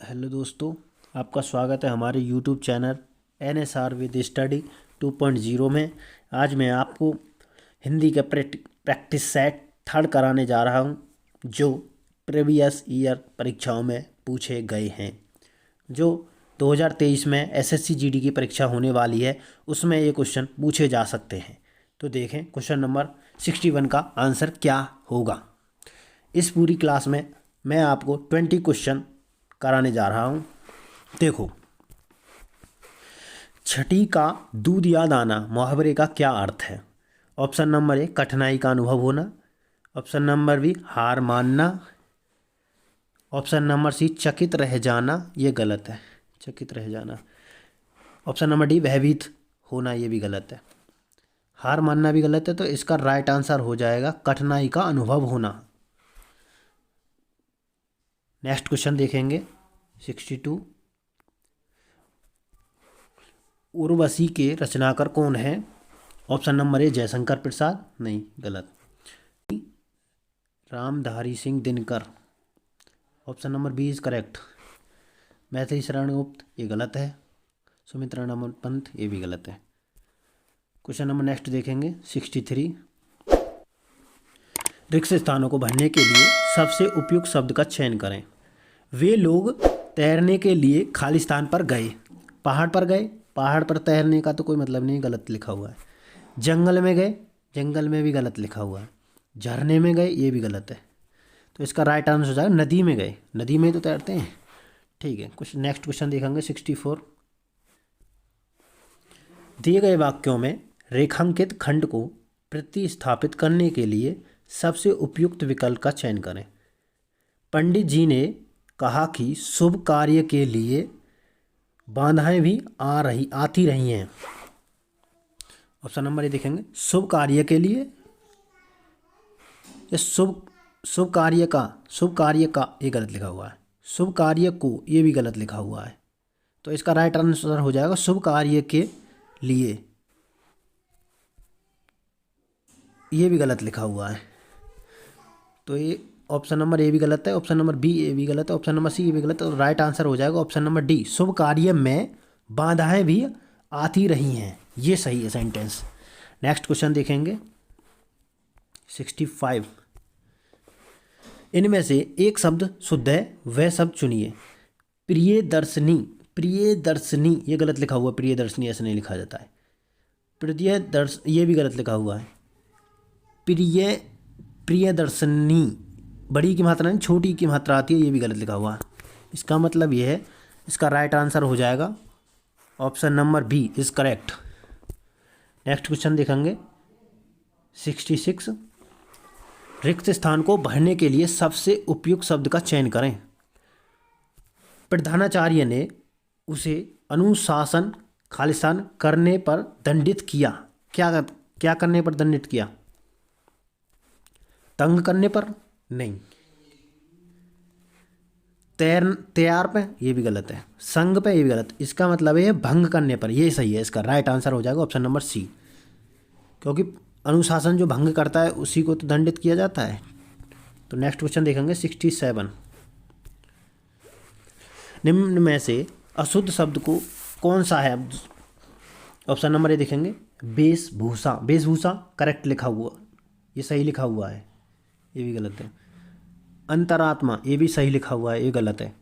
Hello दोस्तों, आपका स्वागत है हमारे YouTube channel NSR with study 2.0 में। आज मैं आपको हिंदी का प्रैक्टिस सेट थर्ड कराने जा रहा हूं, जो प्रीवियस ईयर परीक्षाओं में पूछे गए हैं। जो 2023 में SSC GD की परीक्षा होने वाली है, उसमें ये क्वेश्चन पूछे जा सकते हैं। तो देखें क्वेश्चन नंबर 61 का आंसर क्या होगा। इस पूरी क्लास में मैं आपको 20 क्वेश्चन कराने जा रहा हूं। देखो, छठी का दूध याद आना मुहावरे का क्या अर्थ है? ऑप्शन नंबर ए कठिनाई का अनुभव होना, ऑप्शन नंबर बी हार मानना, ऑप्शन नंबर सी चकित रह जाना, ये गलत है, चकित रह जाना। ऑप्शन नंबर डी भयभीत होना, ये भी गलत है। हार मानना भी गलत है, तो इसका राइट आंसर हो जाएगा कठिनाई का अनुभव होना। नेक्स्ट क्वेश्चन देखेंगे 62। उर्वशी के रचनाकार कौन है? Option number A Jaishankar Prasad, नहीं, गलत। Ramdhari Singh Dinkar, option number B is correct. Maithili Sharan Gupt, ये गलत है। सुमित्रा नमन पंत, ये भी गलत है। क्वेश्चन नंबर नेक्स्ट देखेंगे 63। रिक्त स्थानों को भरने के लिए सबसे उपयुक्त शब्द का चयन करें। वे लोग तैरने के लिए खाली स्थान पर गए। पहाड़ पर गए, पहाड़ पर तैरने का तो कोई मतलब नहीं, गलत लिखा हुआ है। जंगल में गए, जंगल में भी गलत लिखा हुआ है। झरने में गए, ये भी गलत है। तो इसका राइट आंसर हो जाएगा नदी में गए, नदी में तो तैरते हैं। ठीक है, कुछ नेक्स्ट क्वेश्चन देखेंगे 64। दिए गए वाक्यों में रेखांकित खंड को प्रतिस्थापित करने के लिए सबसे उपयुक्त विकल्प का चयन करें। पंडित जी ने कहा कि शुभ कार्य के लिए बाधाएं भी आती रही हैं। ऑप्शन नंबर ये देखेंगे, शुभ कार्य के लिए या शुभ कार्य का ये गलत लिखा हुआ है। शुभ कार्य को, ये भी गलत लिखा हुआ है। तो इसका राइट आंसर हो जाएगा शुभ कार्य के लिए, ये भी गलत लिखा हुआ है। तो ये ऑप्शन नंबर ए भी गलत है, ऑप्शन नंबर बी ए भी गलत है, ऑप्शन नंबर सी ये भी गलत है। तो राइट आंसर हो जाएगा ऑप्शन नंबर डी, शुभ कार्य में बाधाएं भी आती रही हैं, ये सही है सेंटेंस। नेक्स्ट क्वेश्चन देखेंगे 65। इनमें से एक शब्द शुद्ध है, वह शब्द चुनिए। प्रियदर्शनी, प्रियदर्शनी ये गलत लिखा हुआ है, प्रियदर्शनी ऐसे नहीं लिखा जाता है। ये भी गलत लिखा हुआ है। प्रियदर्शनी, बड़ी की मात्रा नहीं, छोटी की मात्रा आती है, ये भी गलत लिखा हुआ है। इसका मतलब ये है, इसका राइट आंसर हो जाएगा option number B is correct. Next question देखेंगे 66। रिक्त स्थान को भरने के लिए सबसे उपयुक्त शब्द का चयन करें। प्रधानाचार्य ने उसे अनुशासन खालिस्तान करने पर दंडित किया। क्या करने पर दंडित किया? तंग करने पर नहीं। तैयार पे, ये भी गलत है। संग पे, ये भी गलत। इसका मतलब है भंग करने पर, ये सही है। इसका राइट आंसर हो जाएगा ऑप्शन नंबर सी, क्योंकि अनुशासन जो भंग करता है उसी को तो दंडित किया जाता है। तो नेक्स्ट क्वेश्चन देखेंगे 67। निम्न में से अशुद्ध शब्द को कौन सा है? ऑप्शन नंबर ए देखेंगे, वेशभूषा। वेशभूषा करेक्ट लिखा हुआ, ये सही लिखा हुआ है, ये भी गलत है। अंतरात्मा, ये भी सही लिखा हुआ है, ये गलत है।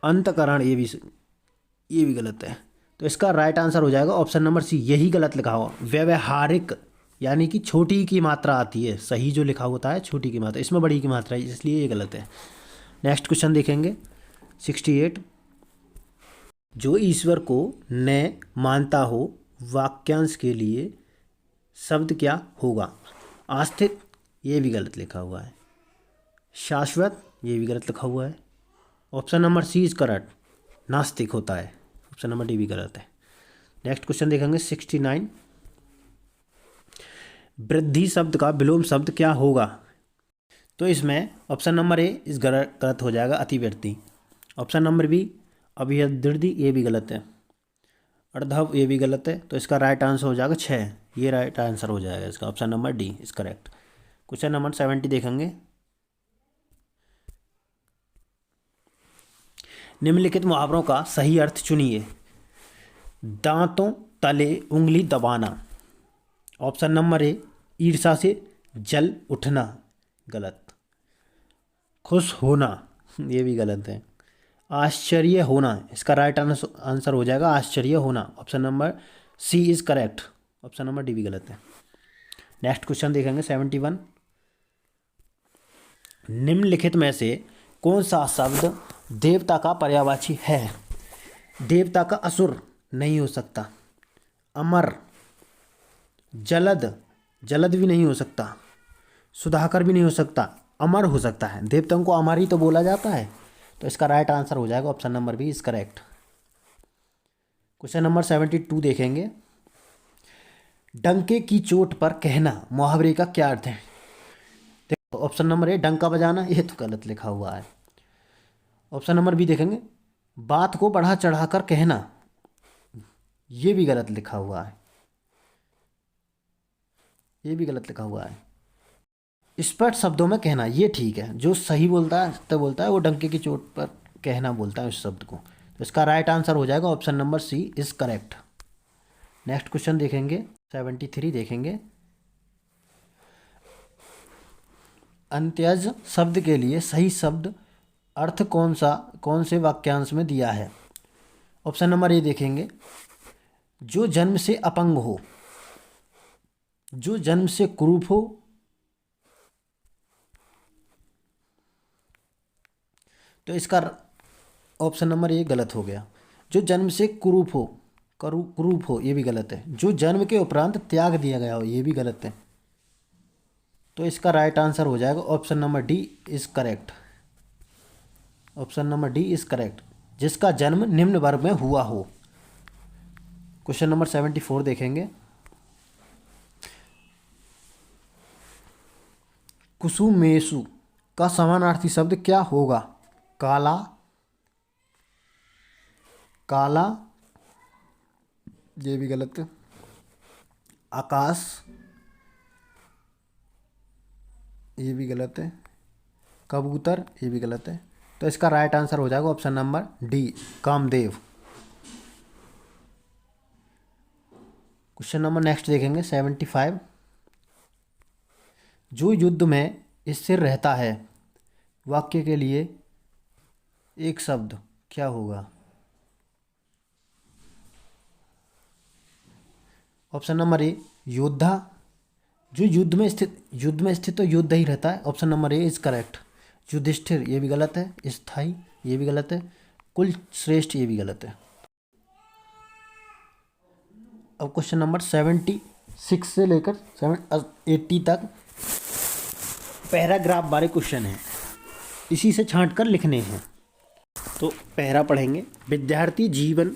अंतकरण, ये भी गलत है। तो इसका राइट आंसर हो जाएगा ऑप्शन नंबर सी, यही गलत लिखा हुआ। व्यवहारिक, यानी कि छोटी की मात्रा आती है, सही जो लिखा होता है छोटी की मात्रा, इसमें बड़ी की मात्रा है, इसलिए ये गलत है। नेक्स्ट क्वेश्चन देखेंगे 68। जो ईश्वर को न मानता हो, वाक्यांश के लिए शब्द क्या होगा? आस्तिक, ये भी गलत लिखा हुआ है। शाश्वत, ये भी गलत लिखा हुआ है। Option number C is correct, नास्तिक होता है। ऑप्शन नंबर डी भी गलत है। नेक्स्ट क्वेश्चन देखेंगे 69। वृद्धि शब्द का विलोम शब्द क्या होगा? तो इसमें ऑप्शन नंबर ए इस गलत हो जाएगा, अतिवृद्धि। ऑप्शन नंबर बी अभिवृद्धि, ये भी गलत है। अर्धव, ये भी गलत है। तो इसका राइट आंसर हो जाएगा 6, ये राइट आंसर हो जाएगा इसका, option number D is correct. Question number 70 देखेंगे। निम्नलिखित मुहावरों का सही अर्थ चुनिए। दांतों तले उंगली दबाना। ऑप्शन नंबर ए, ईर्ष्या से जल उठना, गलत। खुश होना, ये भी गलत है। आश्चर्य होना, इसका राइट आंसर हो जाएगा आश्चर्य होना। Option number C is correct. Option number D भी गलत है। नेक्स्ट क्वेश्चन देखेंगे 71। निम्नलिखित में से कौन सा शब्द देवता का पर्यायवाची है? देवता का असुर नहीं हो सकता, अमर, जलद, जलद भी नहीं हो सकता, सुधाकर भी नहीं हो सकता, अमर हो सकता है। देवताओं को अमर ही तो बोला जाता है, तो इसका राइट आंसर हो जाएगा option number B is correct. Question number 72 देखेंगे। डंके की चोट पर कहना मुहावरे का क्या अर्थ है? देखो ऑप्शन नंबर ए, डंका बजाना, ये तो गलत लिखा हुआ है। ऑप्शन नंबर बी देखेंगे, बात को बढ़ा चढ़ाकर कहना, ये भी गलत लिखा हुआ है, ये भी गलत लिखा हुआ है। स्पष्ट शब्दों में कहना, ये ठीक है। जो सही बोलता है तो बोलता है, वो डंके की चोट पर कहना बोलता है उस शब्द को। तो इसका राइट आंसर हो जाएगा option number C is correct. Next question देखेंगे 73 देखेंगे। अंत्यज शब्द के लिए सही शब्द अर्थ कौन से वाक्यांश में दिया है? ऑप्शन नंबर ए देखेंगे, जो जन्म से अपंग हो, जो जन्म से कुरूप हो, तो इसका ऑप्शन नंबर ए गलत हो गया। जो जन्म से कुरूप हो, कुरूप हो, ये भी गलत है। जो जन्म के उपरांत त्याग दिया गया हो, ये भी गलत है। तो इसका राइट आंसर हो जाएगा option number D is correct. Option number D is correct, जिसका जन्म निम्न वर्ग में हुआ हो। क्वेश्चन नंबर 74 देखेंगे। कुसुमेषु का समानार्थी शब्द क्या होगा? काला, काला, ये भी गलत है। आकाश, ये भी गलत है। कबूतर, ये भी गलत है। तो इसका राइट आंसर हो जाएगा option number D Kamdev. Question number next देखेंगे 75। जो युद्ध में स्थिर रहता है, वाक्य के लिए एक शब्द क्या होगा? ऑप्शन नंबर ए, योद्धा। जो युद्ध में स्थित तो योद्धा ही रहता है। Option number A is correct. Yudhishthir, ये भी गलत है। स्थाई, ये भी गलत है। कुल श्रेष्ठ, ये भी गलत है। अब क्वेश्चन नंबर 76 से लेकर 80 तक पैराग्राफ वाले क्वेश्चन हैं, इसी से छांट कर लिखने हैं। तो पहला पढ़ेंगे। विद्यार्थी जीवन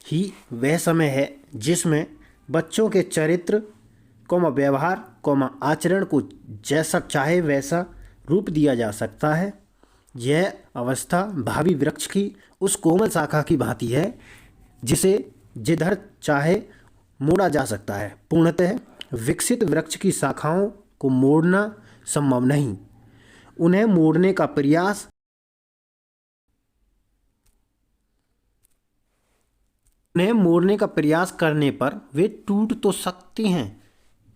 ही वह समय है जिसमें बच्चों के चरित्र व्यवहार आचरण को जैसा चाहे वैसा रूप दिया जा सकता है। यह अवस्था भावी वृक्ष की उस कोमल शाखा की भांति है जिसे जिधर चाहे मोड़ा जा सकता है। पूर्णतः विकसित वृक्ष की शाखाओं को मोड़ना संभव नहीं। उन्हें मोड़ने का प्रयास करने पर वे टूट तो सकती हैं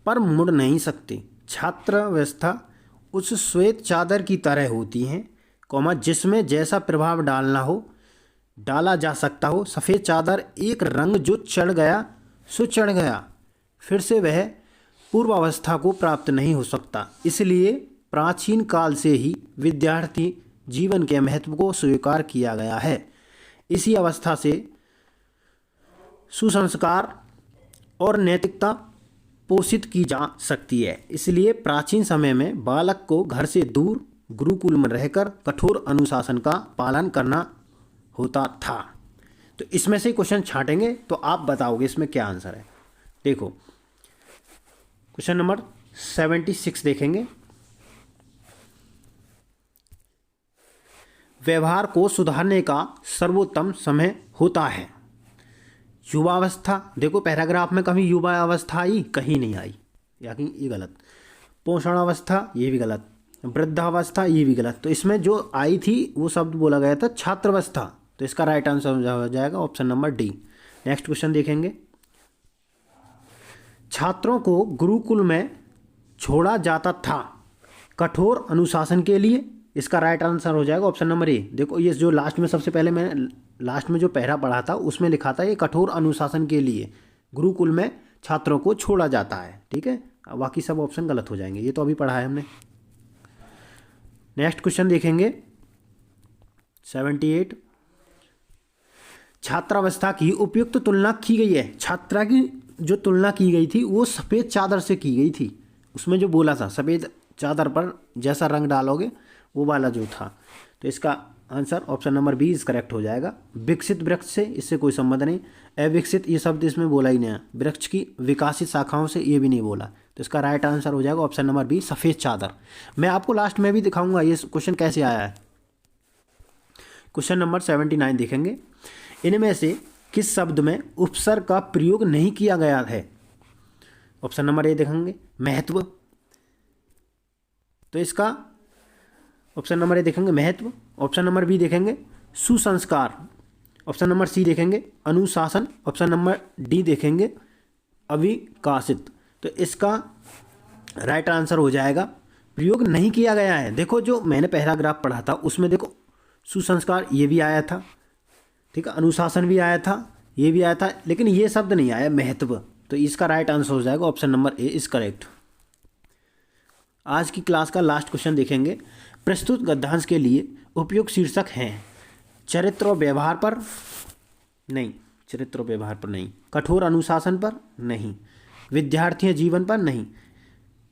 पर मुड़ नहीं सकते। छात्रावस्था उस श्वेत चादर की तरह होती हैं, जिसमें जैसा प्रभाव डाला जा सकता हो। सफ़ेद चादर एक रंग जो चढ़ गया सो चढ़ गया, फिर से वह पूर्वावस्था को प्राप्त नहीं हो सकता। इसलिए प्राचीन काल से ही विद्यार्थी जीवन के महत्व को स्वीकार किया गया है। इसी अवस्था से सुसंस्कार और नैतिकता पोषित की जा सकती है। इसलिए प्राचीन समय में बालक को घर से दूर गुरुकुल में रहकर कठोर अनुशासन का पालन करना होता था। तो इसमें से क्वेश्चन छांटेंगे तो आप बताओगे इसमें क्या आंसर है। देखो क्वेश्चन नंबर 76 देखेंगे। व्यवहार को सुधारने का सर्वोत्तम समय होता है। युवावस्था, देखो पैराग्राफ में कभी युवा अवस्था आई, कहीं नहीं आई, यानी ये गलत। पोषणावस्था, ये भी गलत। वृद्धावस्था ये भी गलत। तो इसमें जो आई थी वो शब्द बोला गया था छात्रावस्था, तो इसका राइट आंसर हो जाएगा option number D. Next question देखेंगे, छात्रों को गुरुकुल में छोड़ा जाता था कठोर अनुशासन के लिए, इसका राइट आंसर हो जाएगा ऑप्शन नंबर ए। देखो ये जो लास्ट में सबसे पहले मैंने लास्ट में जो पहरा पढ़ा था उसमें लिखा था ये कठोर अनुशासन के लिए गुरुकुल में छात्रों को छोड़ा जाता है, ठीक है। बाकी सब ऑप्शन गलत हो जाएंगे, ये तो अभी पढ़ा है हमने। नेक्स्ट क्वेश्चन देखेंगे 78, छात्रावस्था की उपयुक्त तुलना की गई है। छात्रा की जो तुलना की गई थी वो सफ़ेद चादर से की गई थी, उसमें जो बोला था सफ़ेद चादर पर जैसा रंग डालोगे वो वाला जो था, तो इसका answer option number B is correct हो जाएगा। विकसित वृक्ष से इससे कोई संबंध नहीं, अविकसित ये शब्द इसमें बोला ही नहीं है, वृक्ष की विकासित शाखाओं से ये भी नहीं बोला, तो इसका राइट आंसर हो जाएगा ऑप्शन नंबर बी सफ़ेद चादर। मैं आपको लास्ट में भी दिखाऊंगा ये क्वेश्चन कैसे आया है। क्वेश्चन नंबर 79 देखेंगे, इनमें से किस शब्द में उपसर्ग का प्रयोग नहीं किया गया है। ऑप्शन नंबर ए देखेंगे महत्व, तो इसका ऑप्शन नंबर ए देखेंगे महत्व, ऑप्शन नंबर बी देखेंगे सुसंस्कार, ऑप्शन नंबर सी देखेंगे अनुशासन, ऑप्शन नंबर डी देखेंगे अविकासित। तो इसका राइट आंसर हो जाएगा प्रयोग नहीं किया गया है। देखो जो मैंने पैराग्राफ पढ़ा था उसमें देखो सुसंस्कार ये भी आया था, ठीक है, अनुशासन भी आया था, ये भी आया था, लेकिन ये शब्द नहीं आया महत्व, तो इसका राइट आंसर हो जाएगा option number A is correct. आज की क्लास का लास्ट क्वेश्चन देखेंगे, प्रस्तुत गद्यांश के लिए उपयुक्त शीर्षक हैं चरित्र और व्यवहार पर नहीं, चरित्र और व्यवहार पर नहीं, कठोर अनुशासन पर नहीं, विद्यार्थी जीवन पर नहीं।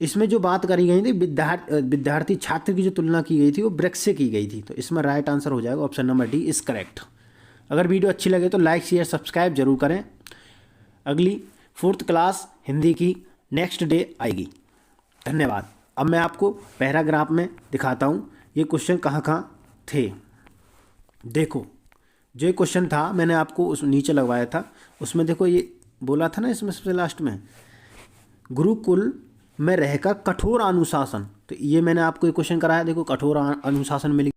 इसमें जो बात करी गई थी विद्यार्थी छात्र की जो तुलना की गई थी वो वृक्ष से की गई थी, तो इसमें राइट आंसर हो जाएगा option number D is correct. अगर वीडियो अच्छी लगे तो लाइक शेयर सब्सक्राइब जरूर करें। अगली 4th क्लास हिंदी की नेक्स्ट डे आएगी। धन्यवाद। अब मैं आपको पैराग्राफ में दिखाता हूँ ये क्वेश्चन कहाँ कहाँ थे। देखो जो क्वेश्चन था मैंने आपको उस नीचे लगवाया था, उसमें देखो ये बोला था ना इसमें सबसे लास्ट में गुरुकुल में रहकर कठोर अनुशासन, तो ये मैंने आपको एक क्वेश्चन कराया, देखो कठोर अनुशासन में